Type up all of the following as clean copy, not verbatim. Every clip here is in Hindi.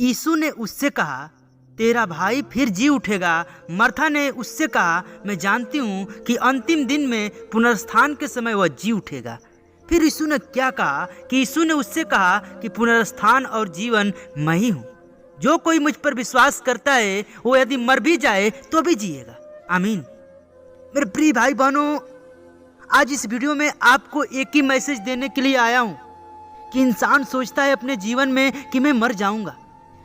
यीशु ने उससे कहा, तेरा भाई फिर जी उठेगा। मार्था ने उससे कहा, मैं जानती हूँ कि अंतिम दिन में पुनरुत्थान के समय वह जी उठेगा। फिर यीशु ने क्या कहा कि यीशु ने उससे कहा कि पुनरुत्थान और जीवन मैं ही हूँ। जो कोई मुझ पर विश्वास करता है वो यदि मर भी जाए तो भी जिएगा। आमीन। मेरे प्रिय भाई बहनों, आज इस वीडियो में आपको एक ही मैसेज देने के लिए आया हूँ कि इंसान सोचता है अपने जीवन में कि मैं मर जाऊंगा,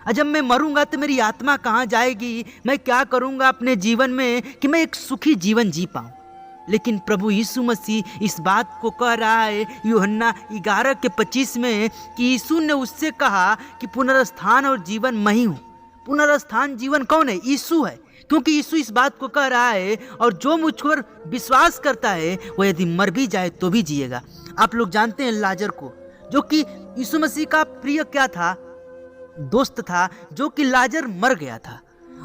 और जब मैं मरूंगा तो मेरी आत्मा कहाँ जाएगी, मैं क्या करूंगा अपने जीवन में कि मैं एक सुखी जीवन जी पाऊं। लेकिन प्रभु यीशु मसीह इस बात को कह रहा है यूहन्ना 11:25 में कि यीशु ने उससे कहा कि पुनरुत्थान और जीवन मैं ही हूँ। पुनरुत्थान जीवन कौन है? यीशु है, क्योंकि यीशु इस बात को कह रहा है और जो मुझ पर विश्वास करता है वो यदि मर भी जाए तो भी जिएगा। आप लोग जानते हैं लाजर को, जो कि यीशु मसीह का प्रिय क्या था, दोस्त था, जो कि लाजर मर गया था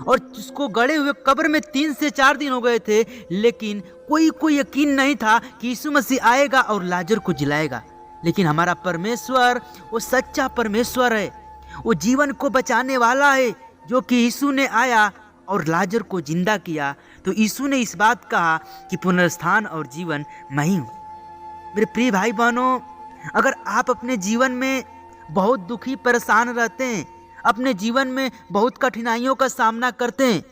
और उसको गड़े हुए कब्र में 3 से 4 दिन हो गए थे, लेकिन कोई यकीन नहीं था कि यीशु मसीह आएगा और लाजर को जिलाएगा। लेकिन हमारा परमेश्वर वो सच्चा परमेश्वर है, वो जीवन को बचाने वाला है, जो कि यीशु ने आया और लाजर को जिंदा किया। तो यीशु ने इस बात कहा कि पुनरुत्थान और जीवन मैं ही हूँ। मेरे प्रिय भाई बहनों, अगर आप अपने जीवन में बहुत दुखी परेशान रहते हैं, अपने जीवन में बहुत कठिनाइयों का सामना करते हैं,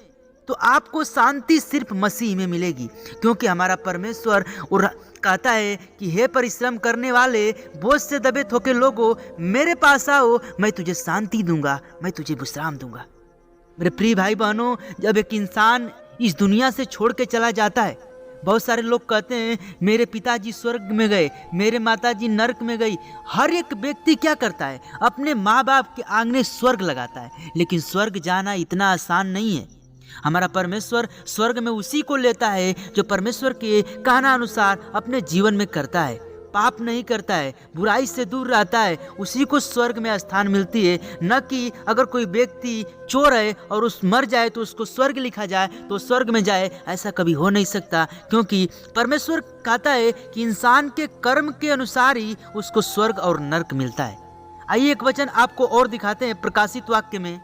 तो आपको शांति सिर्फ मसीह में मिलेगी, क्योंकि हमारा परमेश्वर कहता है कि हे परिश्रम करने वाले, बोझ से दबे थके लोगों, मेरे पास आओ, मैं तुझे शांति दूंगा, मैं तुझे विश्राम दूंगा। मेरे प्रिय भाई बहनों, जब एक इंसान इस दुनिया से छोड़ के चला जाता है, बहुत सारे लोग कहते हैं मेरे पिताजी स्वर्ग में गए, मेरे माताजी नरक में गई। हर एक व्यक्ति क्या करता है? अपने माँ बाप के आंगने स्वर्ग लगाता है, लेकिन स्वर्ग जाना इतना आसान नहीं है। हमारा परमेश्वर स्वर्ग में उसी को लेता है जो परमेश्वर के कहना अनुसार अपने जीवन में करता है, पाप नहीं करता है, बुराई से दूर रहता है, उसी को स्वर्ग में स्थान मिलती है। न कि अगर कोई व्यक्ति चोर है और उस मर जाए तो उसको स्वर्ग लिखा जाए तो स्वर्ग में जाए, ऐसा कभी हो नहीं सकता, क्योंकि परमेश्वर कहता है कि इंसान के कर्म के अनुसार ही उसको स्वर्ग और नरक मिलता है। आइए एक वचन आपको और दिखाते हैं। प्रकाशित वाक्य में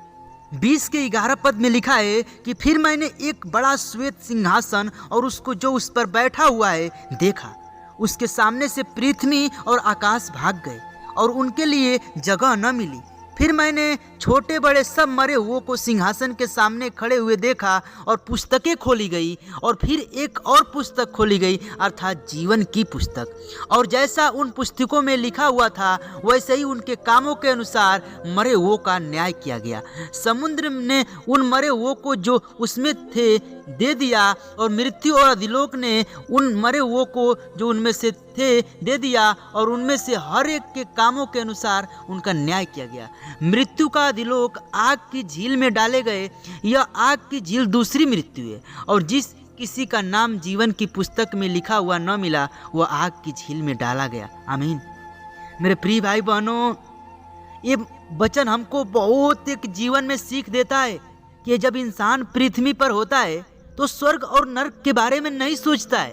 20:11 में लिखा है कि फिर मैंने एक बड़ा श्वेत सिंहासन और उसको जो उस पर बैठा हुआ है देखा। उसके सामने से पृथ्वी और आकाश भाग गए और उनके लिए जगह न मिली। फिर मैंने छोटे बड़े सब मरे हुओं को सिंहासन के सामने खड़े हुए देखा और पुस्तकें खोली गई, और फिर एक और पुस्तक खोली गई, अर्थात जीवन की पुस्तक। और जैसा उन पुस्तकों में लिखा हुआ था वैसे ही उनके कामों के अनुसार मरे हुओं का न्याय किया गया। समुद्र ने उन मरे हुओं को जो उसमें थे दे दिया, और मृत्यु और अधिलोक ने उन मरे हुओं को जो उनमें से थे दे दिया, और उनमें से हर एक के कामों के अनुसार उनका न्याय किया गया। मृत्यु का अधिलोक आग की झील में डाले गए। यह आग की झील दूसरी मृत्यु है, और जिस किसी का नाम जीवन की पुस्तक में लिखा हुआ न मिला वह आग की झील में डाला गया। आमीन। मेरे प्रिय भाई बहनों, ये वचन हमको बहुत एक जीवन में सीख देता है कि जब इंसान पृथ्वी पर होता है तो स्वर्ग और नरक के बारे में नहीं सोचता है,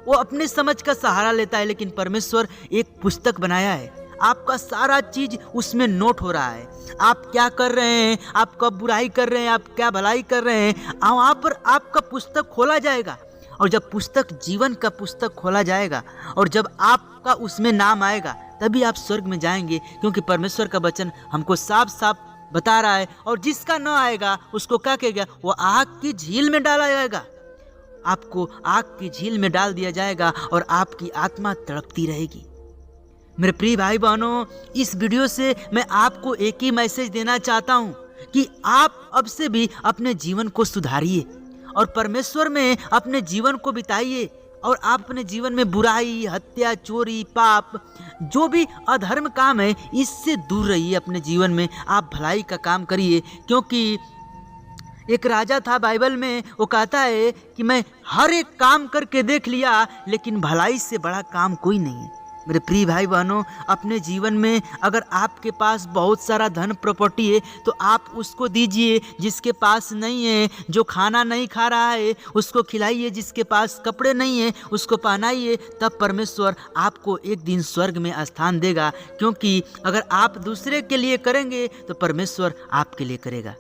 वो अपने समझ का सहारा लेता है। लेकिन परमेश्वर एक पुस्तक बनाया है, आपका सारा चीज उसमें नोट हो रहा है। आप क्या कर रहे हैं, आप कब बुराई कर रहे हैं, आप क्या भलाई कर रहे हैं, वहाँ पर आपका पुस्तक खोला जाएगा। और जब पुस्तक जीवन का पुस्तक खोला जाएगा और जब आपका उसमें नाम आएगा तभी आप स्वर्ग में जाएंगे, क्योंकि परमेश्वर का वचन हमको साफ साफ बता रहा है। और जिसका न आएगा उसको क्या कहेगा? वो आग की झील में डाला जाएगा। आपको आग की झील में डाल दिया जाएगा और आपकी आत्मा तड़पती रहेगी। मेरे प्रिय भाई बहनों, इस वीडियो से मैं आपको एक ही मैसेज देना चाहता हूँ कि आप अब से भी अपने जीवन को सुधारिए और परमेश्वर में अपने जीवन को बिताइए, और आप अपने जीवन में बुराई, हत्या, चोरी, पाप, जो भी अधर्म काम है, इससे दूर रहिए। अपने जीवन में आप भलाई का काम करिए, क्योंकि एक राजा था बाइबल में, वो कहता है कि मैं हर एक काम करके देख लिया लेकिन भलाई से बड़ा काम कोई नहीं है। मेरे प्रिय भाई बहनों, अपने जीवन में अगर आपके पास बहुत सारा धन प्रॉपर्टी है तो आप उसको दीजिए जिसके पास नहीं है। जो खाना नहीं खा रहा है उसको खिलाइए, जिसके पास कपड़े नहीं है उसको पहनाइए। तब परमेश्वर आपको एक दिन स्वर्ग में स्थान देगा, क्योंकि अगर आप दूसरे के लिए करेंगे तो परमेश्वर आपके लिए करेगा।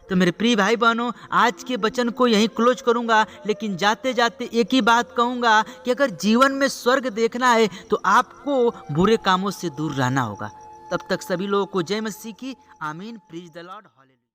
तो मेरे प्रिय भाई बहनों, आज के वचन को यहीं क्लोज करूंगा, लेकिन जाते जाते एक ही बात कहूंगा कि अगर जीवन में स्वर्ग देखना है तो आपको बुरे कामों से दूर रहना होगा। तब तक सभी लोगों को जय मसीह की आमीन। प्रीज द लॉर्ड।